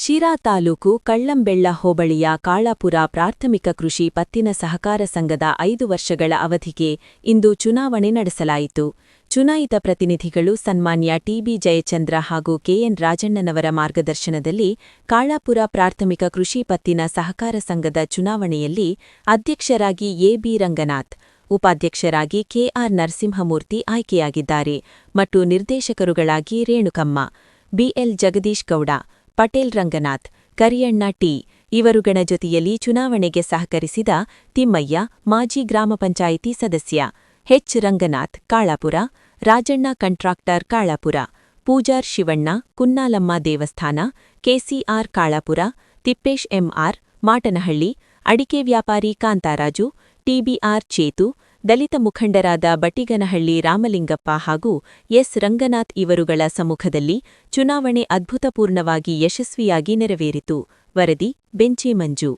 ಶಿರಾ ತಾಲೂಕು ಕಳ್ಳಂಬೆಳ್ಳ ಹೋಬಳಿಯ ಕಾಳಾಪುರ ಪ್ರಾಥಮಿಕ ಕೃಷಿ ಪತ್ತಿನ ಸಹಕಾರ ಸಂಘದ 5 ವರ್ಷಗಳ ಅವಧಿಗೆ ಇಂದು ಚುನಾವಣೆ ನಡೆಸಲಾಯಿತು. ಚುನಾಯಿತ ಪ್ರತಿನಿಧಿಗಳು ಸನ್ಮಾನ್ಯ ಟಿಬಿ ಜಯಚಂದ್ರ ಹಾಗೂ ಕೆಎನ್ ರಾಜಣ್ಣನವರ ಮಾರ್ಗದರ್ಶನದಲ್ಲಿ ಕಾಳಾಪುರ ಪ್ರಾಥಮಿಕ ಕೃಷಿ ಪತ್ತಿನ ಸಹಕಾರ ಸಂಘದ ಚುನಾವಣೆಯಲ್ಲಿ ಅಧ್ಯಕ್ಷರಾಗಿ ಎಬಿ ರಂಗನಾಥ್, ಉಪಾಧ್ಯಕ್ಷರಾಗಿ ಕೆಆರ್ ನರಸಿಂಹಮೂರ್ತಿ ಆಯ್ಕೆಯಾಗಿದ್ದಾರೆ ಮತ್ತು ನಿರ್ದೇಶಕರುಗಳಾಗಿ ರೇಣುಕಮ್ಮ, ಬಿಎಲ್ ಜಗದೀಶ್ ಗೌಡ, ಪಟೇಲ್ ರಂಗನಾಥ್, ಕರಿಯಣ್ಣ ಟಿ ಇವರುಗಳ ಜೊತೆಯಲ್ಲಿ ಚುನಾವಣೆಗೆ ಸಹಕರಿಸಿದ ತಿಮ್ಮಯ್ಯ, ಮಾಜಿ ಗ್ರಾಮ ಪಂಚಾಯಿತಿ ಸದಸ್ಯ, ಎಚ್ ರಂಗನಾಥ್, ಕಾಳಾಪುರ, ರಾಜಣ್ಣ ಕಾಂಟ್ರಾಕ್ಟರ್ ಕಾಳಾಪುರ, ಪೂಜಾರ್ ಶಿವಣ್ಣ, ಕುನ್ನಾಲಮ್ಮ ದೇವಸ್ಥಾನ, ಕೆಸಿಆರ್ ಕಾಳಾಪುರ, ತಿಪ್ಪೇಶ್ ಎಂಆರ್, ಮಾಟನಹಳ್ಳಿ, ಅಡಿಕೆ ವ್ಯಾಪಾರಿ ಕಾಂತಾರಾಜು, ಟಿಬಿಆರ್ ಚೇತು, ದಲಿತ ಮುಖಂಡರಾದ ಬಟಿಗನಹಳ್ಳಿ ರಾಮಲಿಂಗಪ್ಪ ಹಾಗೂ ಎಸ್ ರಂಗನಾಥ್ ಇವರುಗಳ ಸಮ್ಮುಖದಲ್ಲಿ ಚುನಾವಣೆ ಅದ್ಭುತಪೂರ್ಣವಾಗಿ ಯಶಸ್ವಿಯಾಗಿ ನೆರವೇರಿತು. ವರದಿ ಬೆಂಚಿ ಮಂಜು.